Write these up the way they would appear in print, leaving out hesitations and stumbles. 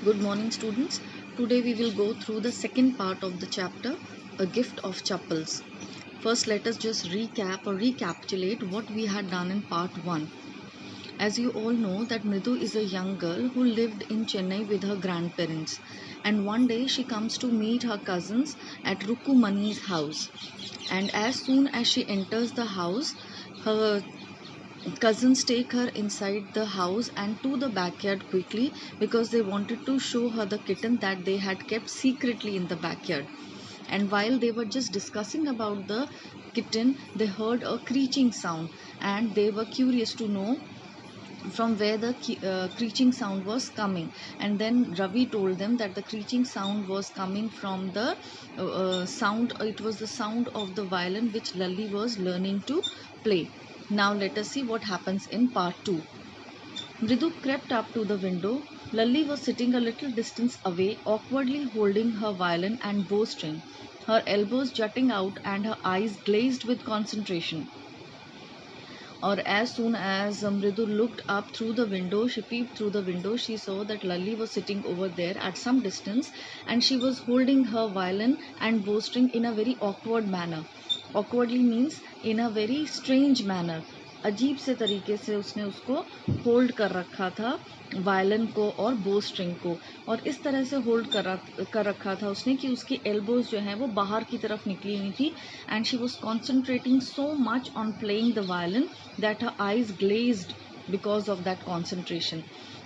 Good morning, students. Today we will go through the second part of the chapter, A Gift of Chappals. First, let us just recap or recapitulate what we had done in part 1. As you all know that Mridu is a young girl who lived in Chennai with her grandparents, and one day she comes to meet her cousins at Rukumani's house. And as soon as she enters the house, her cousins take her inside the house and to the backyard quickly because they wanted to show her the kitten that they had kept secretly in the backyard. And while they were just discussing about the kitten, they heard a screeching sound and they were curious to know from where the screeching sound was coming. And then Ravi told them that the screeching sound was coming from the sound, it was the sound of the violin which Lalli was learning to play. Now let us see what happens in part 2. Mridu crept up to the window. Lalli was sitting a little distance away, awkwardly holding her violin and bowstring, her elbows jutting out and her eyes glazed with concentration. Or as soon as Mridu looked up through the window, she peeped through the window, she saw that Lalli was sitting over there at some distance and she was holding her violin and bowstring in a very awkward manner. Awkwardly means in a very strange manner. अजीब से तरीके से उसने उसको hold कर रखा था violin को और बो स्ट्रिंग को, और इस तरह से होल्ड कर रखा था उसने कि उसकी एल्बोज जो हैं वो बाहर की तरफ निकली हुई थी. And she was concentrating so much on playing the violin that her eyes glazed because of that concentration.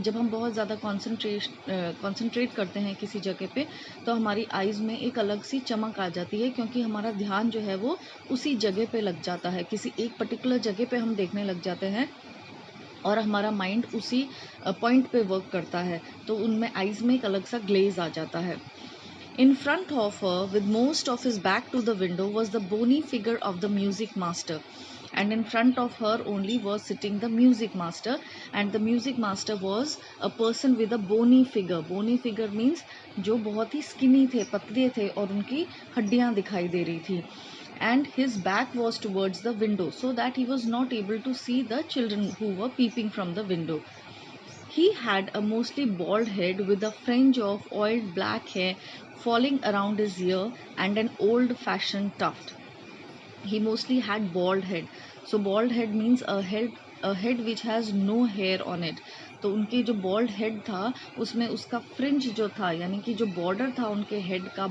जब हम बहुत ज़्यादा कॉन्सेंट्रेट करते हैं किसी जगह पे तो हमारी आइज़ में एक अलग सी चमक आ जाती है, क्योंकि हमारा ध्यान जो है वो उसी जगह पे लग जाता है, किसी एक पर्टिकुलर जगह पे हम देखने लग जाते हैं और हमारा माइंड उसी पॉइंट पे वर्क करता है, तो उनमें आइज़ में एक अलग सा ग्लेज आ जाता है. In front of her, with most of his back to the window, was the bony figure of the music master. And in front of her only was sitting the music master. And the music master was a person with a bony figure. Bony figure means जो बहुत ही skinny थे, पतले थे और उनकी हड्डियाँ दिखाई दे रही थी. And his back was towards the window, so that he was not able to see the children who were peeping from the window. He had a mostly bald head with a fringe of oiled black hair falling around his ear and an old-fashioned tuft. He mostly had bald head. So bald head means a head which has no hair on it. तो उनके जो bold head था उसमें उसका fringe जो था, यानी कि जो बॉर्डर था उनके हेड का,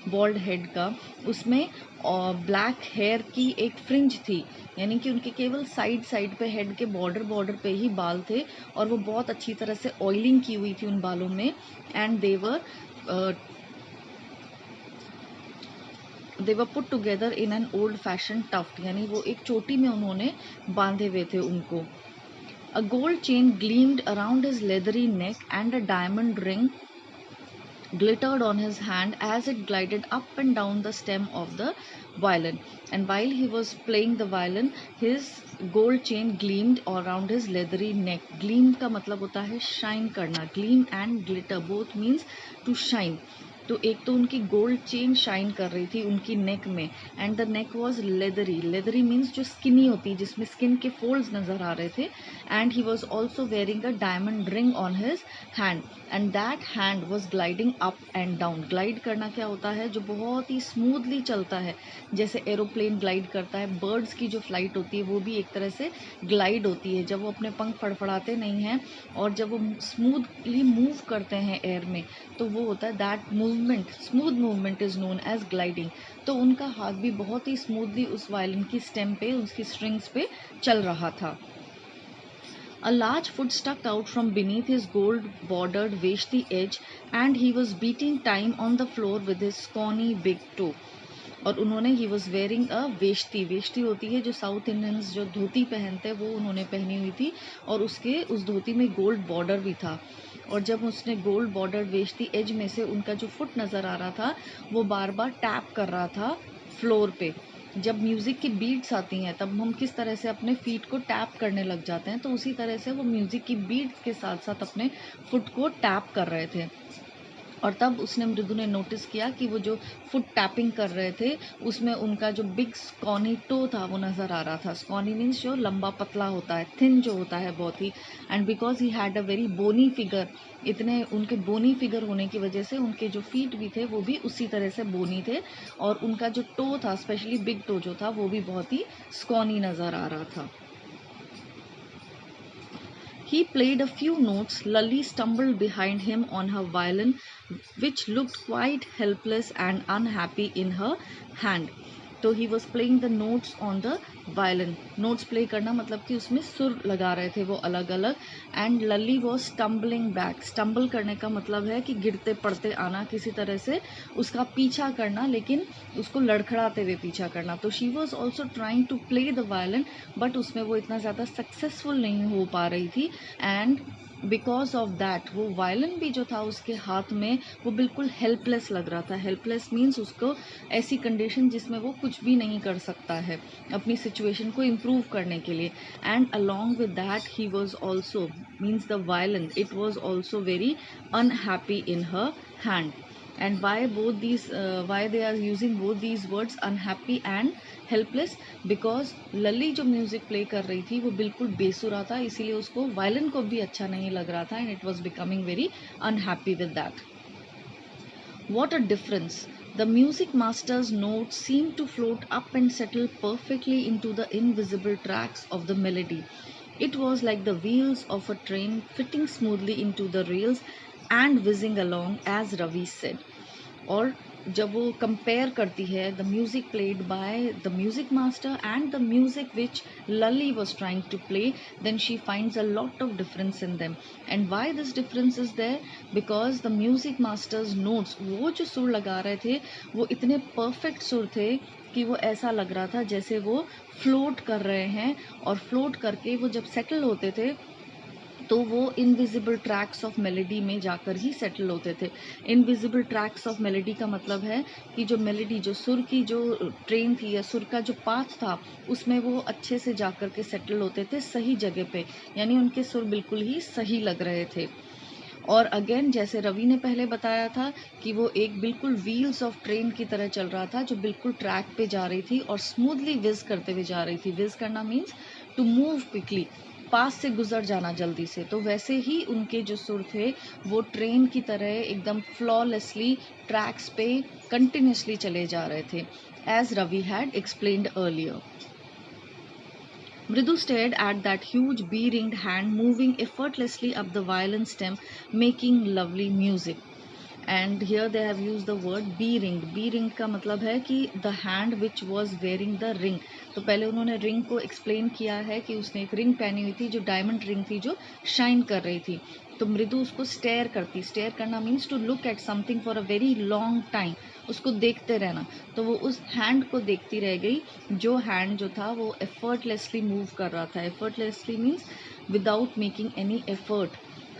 बॉल्ड हेड का, उसमें ब्लैक हेयर की एक फ्रिंज थी, यानी कि उनके केवल साइड पे हेड के बॉर्डर पे ही बाल थे और वो बहुत अच्छी तरह से ऑयलिंग की हुई थी उन बालों में. And they were put together in an old fashioned tuft, यानी वो एक चोटी में उन्होंने बांधे हुए थे उनको. A gold chain gleamed around his leathery neck and a diamond ring glittered on his hand as it glided up and down the stem of the violin. And while he was playing the violin, his gold chain gleamed around his leathery neck. Gleam का मतलब होता है shine करना. Gleam and glitter both means to shine. तो एक तो उनकी gold chain shine कर रही थी उनकी नेक में, and the neck was leathery. Leathery means जो स्किनी होती है, जिसमें स्किन के फोल्ड्स नज़र आ रहे थे. And he was also wearing a diamond ring on his hand, and that hand was gliding up and down. Glide करना क्या होता है? जो बहुत ही स्मूथली चलता है, जैसे एरोप्लेन ग्लाइड करता है. बर्ड्स की जो फ्लाइट होती है वो भी एक तरह से ग्लाइड होती है, जब वो अपने पंख फड़फड़ाते नहीं हैं और जब वो स्मूथली मूव करते हैं एयर में, तो वो होता है that movement, smooth movement is known as gliding. तो उनका हाथ भी बहुत ही स्मूथली उस वायलिन की स्टेम पे, उसकी स्ट्रिंग्स पे चल रहा था. A large foot stuck out from beneath his gold-bordered veshti edge, and he was beating time on the floor with his scrawny big toe. और उन्होंने ही वॉज वेयरिंग अ वेश्ती. वेश्ती होती है जो साउथ इंडियंस जो धोती पहनते हैं, वो उन्होंने पहनी हुई थी और उस धोती में गोल्ड बॉर्डर भी था. और जब उसने गोल्ड बॉर्डर वेश्ती एज में से उनका जो फुट नज़र आ रहा था वो बार बार टैप कर रहा था फ्लोर पे. जब म्यूज़िक की बीट्स आती हैं तब हम किस तरह से अपने फीट को टैप करने लग जाते हैं, तो उसी तरह से वो म्यूज़िक की बीट्स के साथ साथ अपने फुट को टैप कर रहे थे. और तब उसने मृदु ने नोटिस किया कि वो जो फुट टैपिंग कर रहे थे उसमें उनका जो बिग स्कॉनी टो था वो नज़र आ रहा था। स्कॉनी मीन्स जो लंबा पतला होता है, थिन जो होता है बहुत ही। And because he had a very bony figure, इतने उनके बोनी फिगर होने की वजह से उनके जो फीट भी थे वो भी उसी तरह से बोनी थे, और उनका जो टो था, स्पेशली बिग टो जो था, वो भी बहुत ही स्कॉनी नज़र आ रहा था। He played a few notes. Lully stumbled behind him on her violin, which looked quite helpless and unhappy in her hand. तो he was playing the notes on the violin. Notes play करना मतलब कि उसमें सुर लगा रहे थे वो अलग अलग। And Lali was stumbling back. Stumble करने का मतलब है कि गिरते पड़ते आना, किसी तरह से उसका पीछा करना, लेकिन उसको लड़खड़ाते हुए पीछा करना। तो she was also trying to play the violin, but उसमें वो इतना ज़्यादा सक्सेसफुल नहीं हो पा रही थी। एंड बिकॉज ऑफ दैट वो वायलिन भी जो था उसके हाथ में वो बिल्कुल हेल्पलेस लग रहा था। हेल्पलेस मीन्स उसको ऐसी कंडीशन जिसमें वो कुछ भी नहीं कर सकता है अपनी सिचुएशन को इम्प्रूव करने के लिए। And along with that he was also, means the violin, it was also very unhappy in her hand. and why they are using both these words, unhappy and helpless, because लली जो music play कर रही थी वो बिल्कुल बेसुरा था, इसीलिए उसको violin को भी अच्छा नहीं लग रहा था, and it was becoming very unhappy with that. What a difference! The music master's notes seemed to float up and settle perfectly into the invisible tracks of the melody. It was like the wheels of a train fitting smoothly into the rails and whizzing along, as Ravi said. और जब वो compare करती है the music played by the music master and the music which Lali was trying to play, then she finds a lot of difference in them. And why this difference is there? Because the music master's notes, वो जो सुर लगा रहे थे वो इतने perfect सुर थे कि वो ऐसा लग रहा था जैसे वो फ्लोट कर रहे हैं, और फ्लोट करके वो जब सेटल होते थे तो वो इनविजिबल ट्रैक्स ऑफ मेलोडी में जाकर ही सेटल होते थे। इनविजिबल ट्रैक्स ऑफ मेलोडी का मतलब है कि जो मेलोडी, जो सुर की जो ट्रेन थी या सुर का जो पाथ था, उसमें वो अच्छे से जाकर के सेटल होते थे सही जगह पे, यानी उनके सुर बिल्कुल ही सही लग रहे थे। और अगेन जैसे रवि ने पहले बताया था कि वो एक बिल्कुल व्हील्स ऑफ ट्रेन की तरह चल रहा था जो बिल्कुल ट्रैक पे जा रही थी और स्मूथली विज करते हुए जा रही थी। विज करना मीन्स टू मूव क्विकली, पास से गुजर जाना जल्दी से। तो वैसे ही उनके जो सुर थे वो ट्रेन की तरह एकदम फ्लॉलेसली ट्रैक्स पे कंटिन्यूसली चले जा रहे थे, as Ravi had explained earlier. Mridu stared at that huge bee-ringed hand moving effortlessly up the violin stem, making lovely music. And here they have used the word bee-ringed. Bee-ringed का मतलब है कि the hand which was wearing the ring. तो पहले उन्होंने ring को explain किया है कि उसने एक रिंग पहनी हुई थी जो डायमंड रिंग थी, जो शाइन कर रही थी। तो मृदु उसको स्टेयर करती। स्टेयर करना means to look at something for a very long time, उसको देखते रहना। तो वो उस हैंड को देखती रह गई, जो हैंड जो था वो एफर्टलेसली मूव कर रहा था। Effortlessly means without making any effort,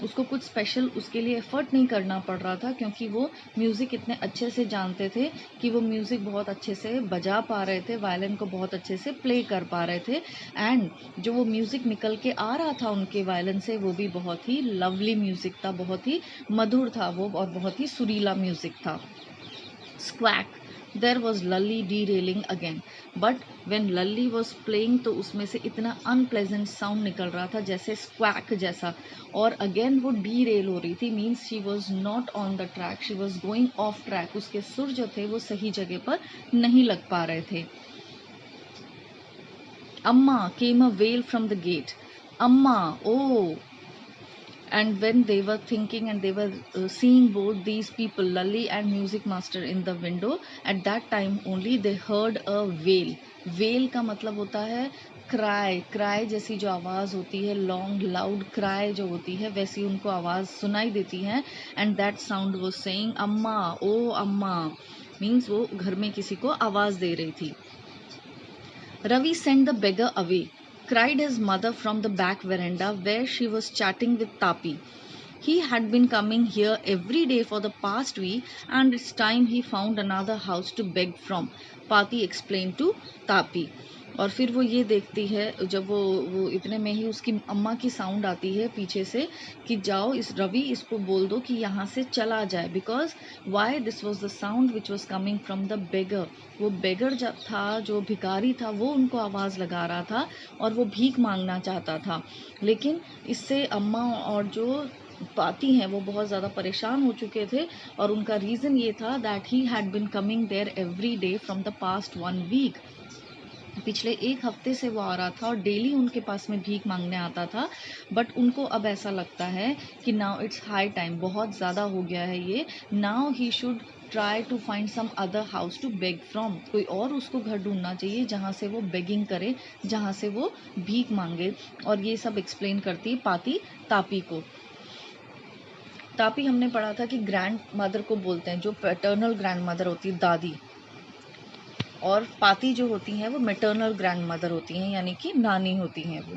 उसको कुछ स्पेशल उसके लिए एफर्ट नहीं करना पड़ रहा था, क्योंकि वो म्यूज़िक इतने अच्छे से जानते थे कि वो म्यूज़िक बहुत अच्छे से बजा पा रहे थे, वायलिन को बहुत अच्छे से प्ले कर पा रहे थे। एंड जो वो म्यूज़िक निकल के आ रहा था उनके वायलिन से वो भी बहुत ही लवली म्यूज़िक था, बहुत ही मधुर था वो, और बहुत ही सुरीला म्यूज़िक था। Squawk! There was Lully derailing again. But when Lully was playing तो उसमें से इतना unpleasant sound निकल रहा था जैसे squawk जैसा, और again वो derail हो रही थी, means she was not on the track, she was going off track. उसके सुर जो थे वो सही जगह पर नहीं लग पा रहे थे। Amma came a wail from the gate. Amma, oh! And when they were thinking and they were seeing both these people, Lully and music master, in the window, at that time only they heard a wail. Wail का मतलब होता है cry. Cry जैसी जो आवाज़ होती है, long loud cry जो होती है, वैसी उनको आवाज़ सुनाई देती है। एंड दैट साउंड वो सेइंग अम्मा, ओ अम्मा, मीन्स वो घर में किसी को आवाज़ दे रही थी। Ravi sent the beggar away, cried his mother from the back veranda where she was chatting with Tapi. He had been coming here every day for the past week, and it's time he found another house to beg from, Pati explained to Tapi. और फिर वो ये देखती है, जब वो इतने में ही उसकी अम्मा की साउंड आती है पीछे से कि जाओ इस रवि इसको बोल दो कि यहाँ से चला जाए, because why this was the sound which was coming from the beggar. वो बेगर था, जो भिखारी था, वो उनको आवाज़ लगा रहा था और वो भीख मांगना चाहता था। लेकिन इससे अम्मा और जो पाती हैं वो बहुत ज़्यादा परेशान हो चुके थे, और उनका रीज़न ये था that he had been coming there every day from the past 1 week. पिछले 1 हफ्ते से वो आ रहा था और डेली उनके पास में भीख मांगने आता था। बट उनको अब ऐसा लगता है कि नाउ इट्स हाई टाइम, बहुत ज़्यादा हो गया है ये, now he should try to find some other house to beg from. कोई और उसको घर ढूंढना चाहिए जहाँ से वो बेगिंग करे, जहाँ से वो भीख मांगे। और ये सब एक्सप्लेन करती है पाती तापी को। तापी हमने पढ़ा था कि ग्रैंड मदर को बोलते हैं, जो पैटर्नल ग्रैंड मदर होती है, दादी। और पाती जो होती हैं वो मैटरनल ग्रैंड मदर होती हैं, यानी कि नानी होती हैं वो।